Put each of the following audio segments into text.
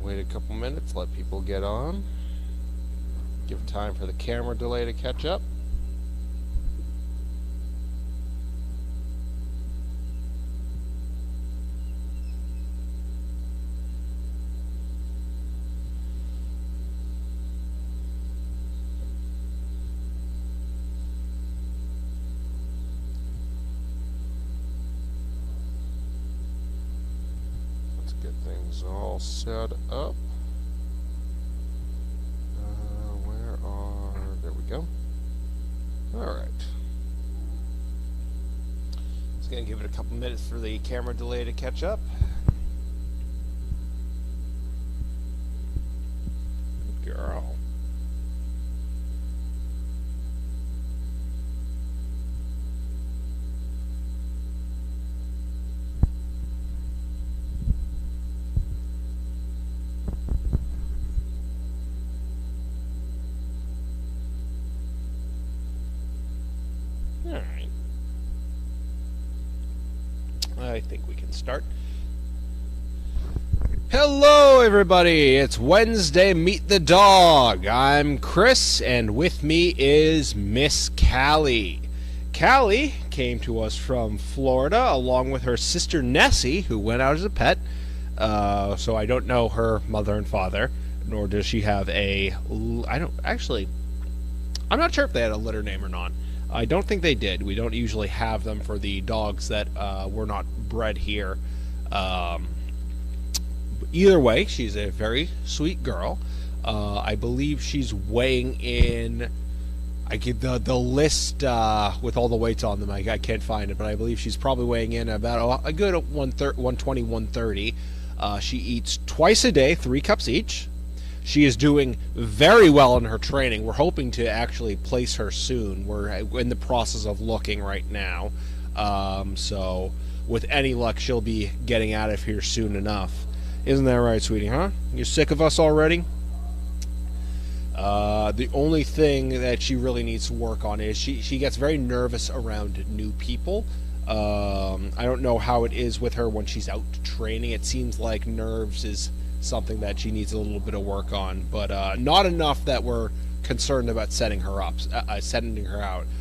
Wait a couple minutes, let people get on. Give time for the camera delay to catch up. Let's get things all set up. There we go. Alright. Just gonna give it a couple minutes for the camera delay to catch up. Good girl. Alright. I think we can start. Hello everybody, it's Wednesday Meet the Dog. I'm Chris, and with me is Miss Callie. Callie came to us from Florida along with her sister Nessie, who went out as a pet. So I don't know her mother and father, nor does she have a... I'm not sure if they had a litter name or not. I don't think they did. We don't usually have them for the dogs that were not bred here. Either way, she's a very sweet girl. I believe she's weighing in... I get the list with all the weights on them. I can't find it, but I believe she's probably weighing in about a good 120, 130. She eats twice a day, 3 cups each. She is doing very well in her training. We're hoping to actually place her soon. We're in the process of looking right now. So with any luck, she'll be getting out of here soon enough. Isn't that right, sweetie, huh? You're sick of us already? The only thing that she really needs to work on is she gets very nervous around new people. I don't know how it is with her when she's out training. It seems like nerves is something that she needs a little bit of work on, but not enough that we're concerned about setting her out.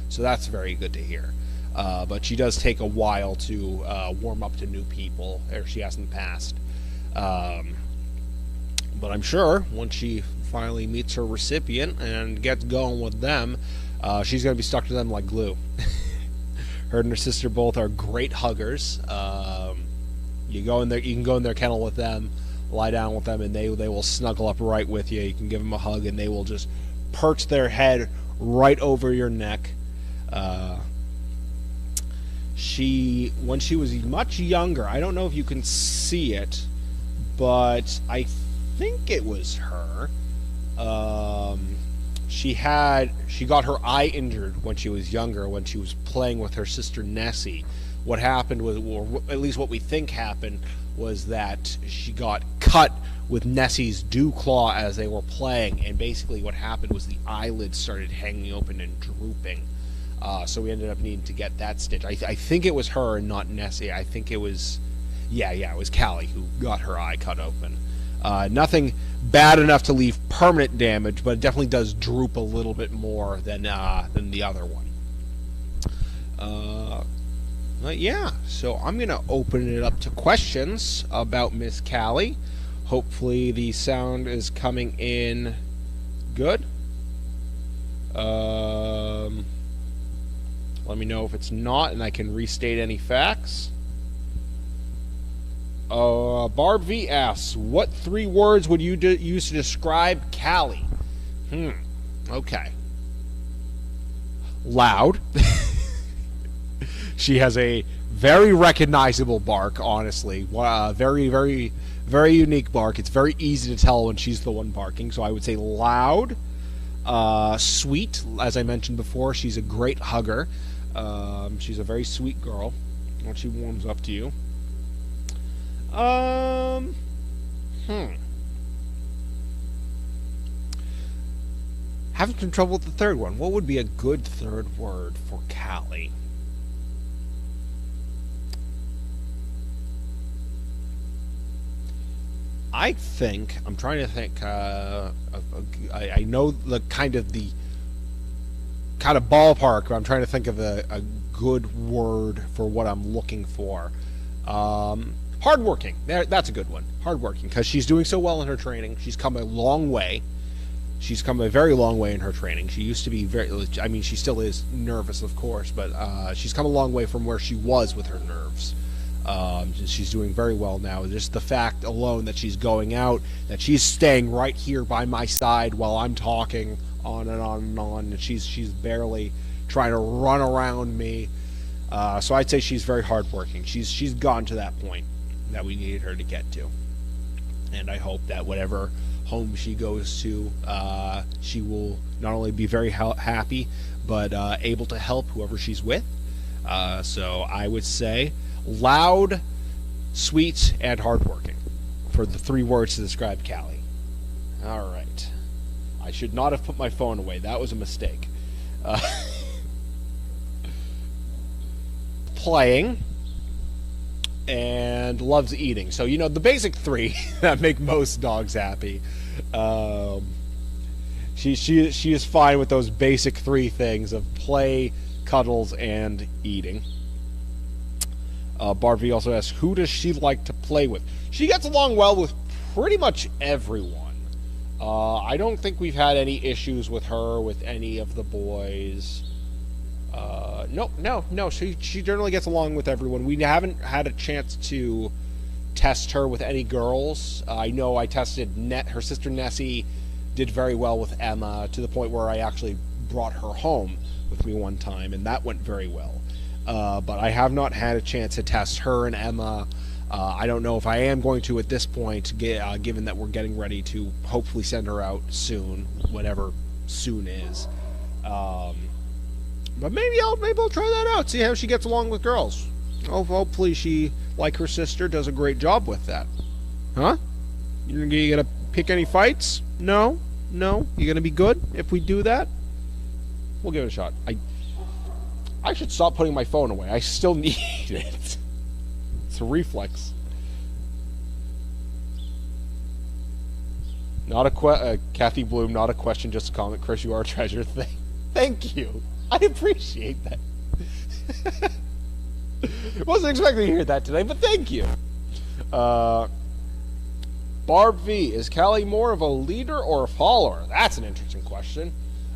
So that's very good to hear. But she does take a while to warm up to new people, or she has in the past. But I'm sure once she finally meets her recipient and gets going with them, she's going to be stuck to them like glue. Her and her sister both are great huggers. You can go in their kennel with them, lie down with them, and they will snuggle up right with you. You can give them a hug, and they will just perch their head right over your neck. When she was much younger, I don't know if you can see it, but I think it was her. She got her eye injured when she was younger, when she was playing with her sister Nessie. What happened was, or at least what we think happened, was that she got cut with Nessie's dew claw as they were playing, and basically what happened was the eyelids started hanging open and drooping. So we ended up needing to get that stitch. I think it was her and not Nessie. I think it was, it was Callie who got her eye cut open. Nothing bad enough to leave permanent damage, but it definitely does droop a little bit more than the other one. So I'm going to open it up to questions about Miss Callie. Hopefully the sound is coming in good. Let me know if it's not, and I can restate any facts. Barb V asks, what 3 words would you use to describe Callie? Okay. Loud. She has a very recognizable bark, honestly. Very, very, very unique bark. It's very easy to tell when she's the one barking, so I would say loud. Sweet, as I mentioned before. She's a great hugger. She's a very sweet girl when she warms up to you. Having some trouble with the third one. What would be a good third word for Callie? I think I'm trying to think. I know the kind of ballpark, but I'm trying to think of a good word for what I'm looking for. Hardworking. That's a good one. Hardworking, because she's doing so well in her training. She's come a long way. She's come a very long way in her training. She used to be I mean, she still is nervous, of course, but she's come a long way from where she was with her nerves. She's doing very well now. Just the fact alone that she's going out, that she's staying right here by my side while I'm talking on and on and on, and she's barely trying to run around me. So I'd say she's very hardworking. She's gone to that point that we needed her to get to, and I hope that whatever home she goes to, she will not only be very happy, but able to help whoever she's with. So I would say loud, sweet, and hardworking for the 3 words to describe Callie. All right. I should not have put my phone away. That was a mistake. Playing and loves eating. So, the basic 3 that make most dogs happy. She is fine with those basic 3 things of play, cuddles, and eating. Barbie also asks, who does she like to play with? She gets along well with pretty much everyone. I don't think we've had any issues with her with any of the boys. No. She generally gets along with everyone. We haven't had a chance to test her with any girls. I know I tested her sister Nessie did very well with Emma, to the point where I actually brought her home with me one time, and that went very well. But I have not had a chance to test her and Emma. I don't know if I am going to at this point, given that we're getting ready to hopefully send her out soon, whatever soon is. But maybe I'll try that out, see how she gets along with girls. Hopefully she, like her sister, does a great job with that. Huh? You gonna pick any fights? No? You gonna be good if we do that? We'll give it a shot. I should stop putting my phone away. I still need it. It's a reflex. Not a Kathy Bloom, not a question, just a comment. Chris, you are a treasure. Thank you. I appreciate that. Wasn't expecting to hear that today, but thank you. Barb V, is Callie more of a leader or a follower? That's an interesting question.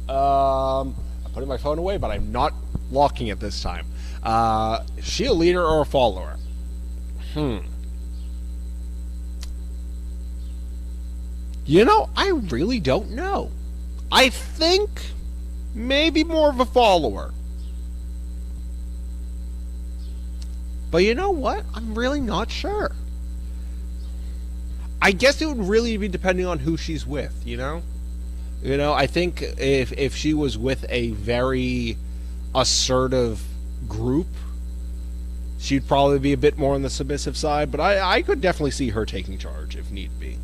I'm putting my phone away, but I'm not locking it this time. Is she a leader or a follower? I really don't know. I think maybe more of a follower. But you know what? I'm really not sure. I guess it would really be depending on who she's with, I think if she was with a very assertive group, she'd probably be a bit more on the submissive side, but I could definitely see her taking charge if need be.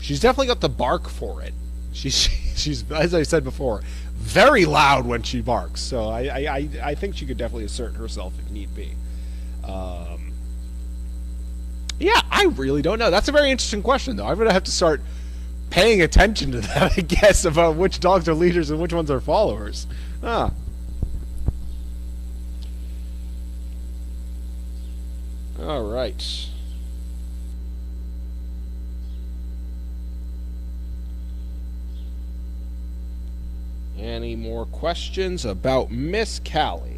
She's definitely got the bark for it. She's, as I said before, very loud when she barks, so I think she could definitely assert herself if need be. Yeah, I really don't know. That's a very interesting question, though. I'm going to have to start paying attention to that, I guess, about which dogs are leaders and which ones are followers. All right. Any more questions about Miss Callie?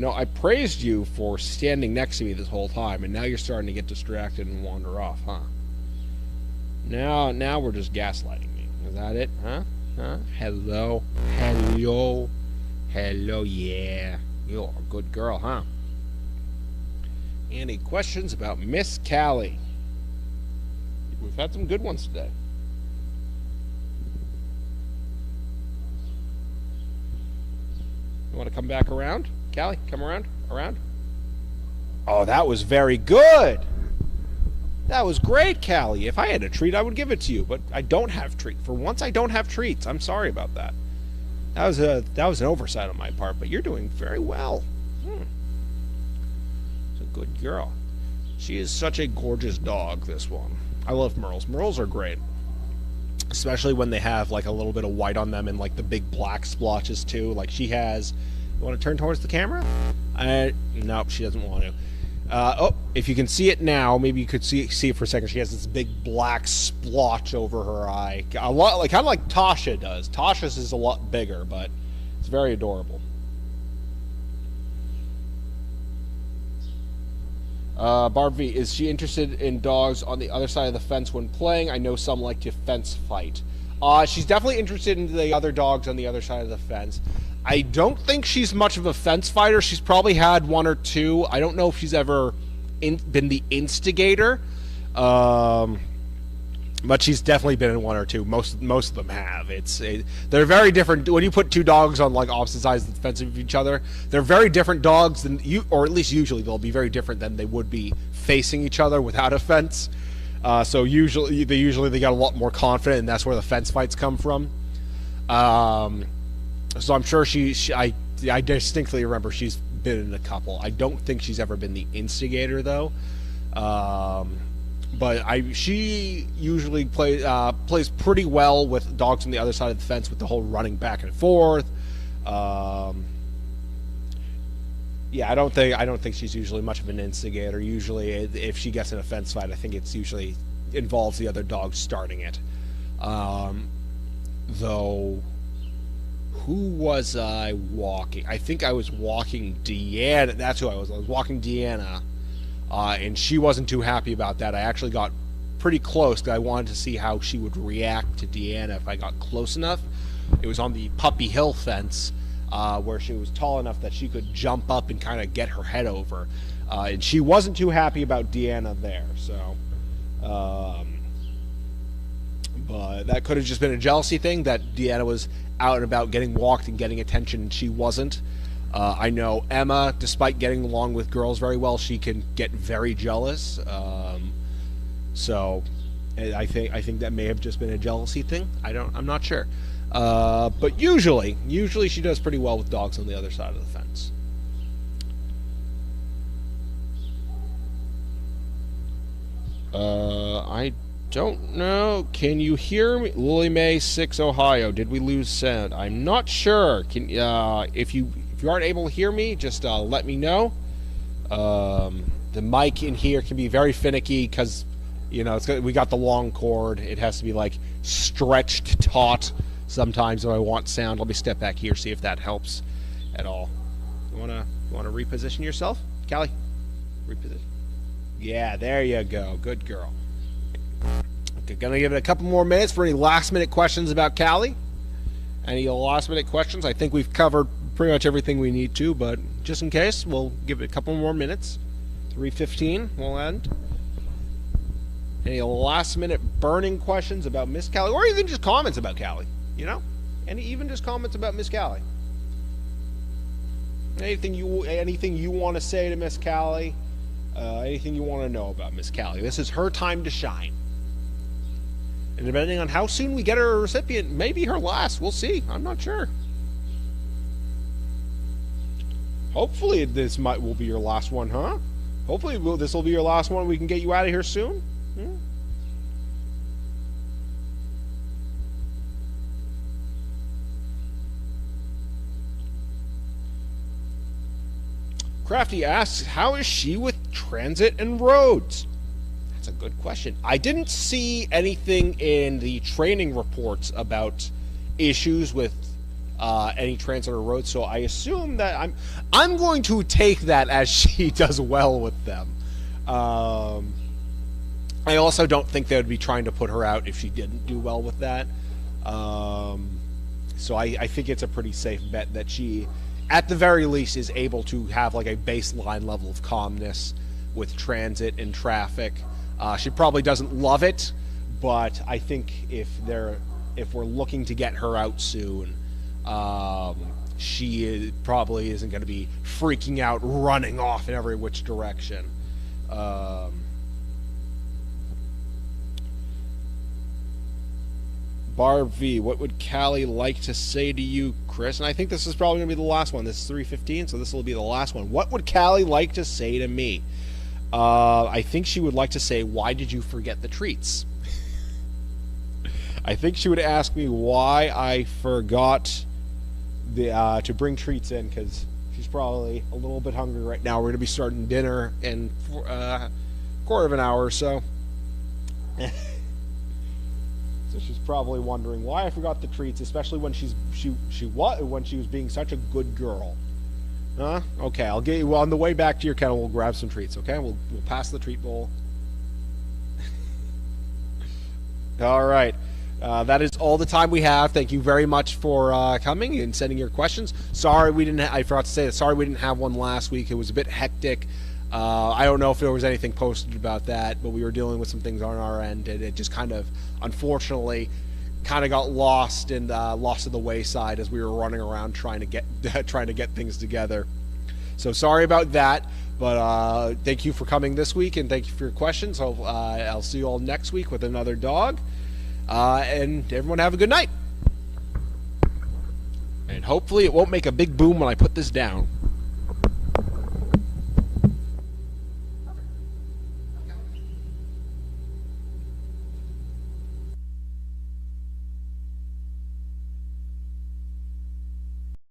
I praised you for standing next to me this whole time, and now you're starting to get distracted and wander off, huh? Now we're just gaslighting me. Is that it, huh? Hello, yeah. You're a good girl, huh? Any questions about Miss Callie? We've had some good ones today. You want to come back around? Callie, come around? Oh, that was very good! That was great, Callie. If I had a treat, I would give it to you, but I don't have treats. For once, I don't have treats. I'm sorry about that. That was an oversight on my part, but you're doing very well. It's a good girl. She is such a gorgeous dog, this one. I love Merles. Merles are great. Especially when they have, like, a little bit of white on them and, like, the big black splotches, too. Like, she has... You want to turn towards the camera? Nope, she doesn't want to. Oh, if you can see it now, maybe you could see it for a second. She has this big black splotch over her eye. A lot, like, kind of like Tasha does. Tasha's is a lot bigger, but it's very adorable. Barb V, is she interested in dogs on the other side of the fence when playing? I know some like to fence fight. She's definitely interested in the other dogs on the other side of the fence. I don't think she's much of a fence fighter. She's probably had one or two. I don't know if she's ever been the instigator. But she's definitely been in one or two. Most of them have. They're very different. When you put two dogs on like opposite sides of the fence of each other, they're very different dogs than you, or at least usually they'll be very different than they would be facing each other without a fence. So usually they got a lot more confident, and that's where the fence fights come from. So I'm sure I distinctly remember she's been in a couple. I don't think she's ever been the instigator though. But she usually plays pretty well with dogs on the other side of the fence with the whole running back and forth. Yeah, I don't think she's usually much of an instigator. Usually, if she gets in a fence fight, I think it's usually involves the other dogs starting it. Though, who was I walking? I think I was walking Deanna. That's who I was. I was walking Deanna. And she wasn't too happy about that. I actually got pretty close because I wanted to see how she would react to Deanna if I got close enough. It was on the Puppy Hill fence where she was tall enough that she could jump up and kind of get her head over. And she wasn't too happy about Deanna there. So, but that could have just been a jealousy thing, that Deanna was out and about getting walked and getting attention and she wasn't. I know Emma, despite getting along with girls very well, she can get very jealous. So I think that may have just been a jealousy thing. I'm not sure. But usually she does pretty well with dogs on the other side of the fence. I don't know. Can you hear me? Lily Mae 6 Ohio. Did we lose sound? I'm not sure. If you aren't able to hear me, just let me know. The mic in here can be very finicky because, we got the long cord. It has to be like stretched taut sometimes if I want sound. Let me step back here, see if that helps at all. You wanna reposition yourself, Callie? Reposition. Yeah, there you go. Good girl. Okay, gonna give it a couple more minutes for any last minute questions about Callie. Any last minute questions? I think we've covered pretty much everything we need to, but just in case, we'll give it a couple more minutes. 3:15, we'll end. Any last minute burning questions about Miss Callie, or even just comments about Callie? Even just comments about Miss Callie. Anything you want to say to Miss Callie? Anything you want to know about Miss Callie? This is her time to shine. And depending on how soon we get her a recipient, maybe her last. We'll see. I'm not sure. Hopefully this will be your last one, huh? Hopefully this will be your last one. We can get you out of here soon. Crafty asks, how is she with transit and roads? That's a good question. I didn't see anything in the training reports about issues with any transit or roads, so I assume that I'm going to take that as she does well with them. I also don't think they would be trying to put her out if she didn't do well with that. So I think it's a pretty safe bet that she, at the very least, is able to have like a baseline level of calmness with transit and traffic. She probably doesn't love it, but I think if we're looking to get her out soon, she probably isn't going to be freaking out, running off in every which direction. Barb V, what would Callie like to say to you, Chris? And I think this is probably going to be the last one. This is 3:15, so this will be the last one. What would Callie like to say to me? I think she would like to say, why did you forget the treats? I think she would ask me why I forgot to bring treats in, because she's probably a little bit hungry right now. We're going to be starting dinner in a quarter of an hour or so. So she's probably wondering why I forgot the treats, especially when when she was being such a good girl. Huh? Okay, I'll get you. Well, on the way back to your kennel, we'll grab some treats. Okay, we'll pass the treat bowl. All right. That is all the time we have. Thank you very much for coming and sending your questions. Sorry we didn't. I forgot to say that. Sorry we didn't have one last week. It was a bit hectic. I don't know if there was anything posted about that, but we were dealing with some things on our end, and it just kind of, unfortunately, kind of got lost in the wayside as we were running around trying to get things together. So sorry about that. But thank you for coming this week, and thank you for your questions. I'll see you all next week with another dog. And everyone have a good night. And hopefully it won't make a big boom when I put this down.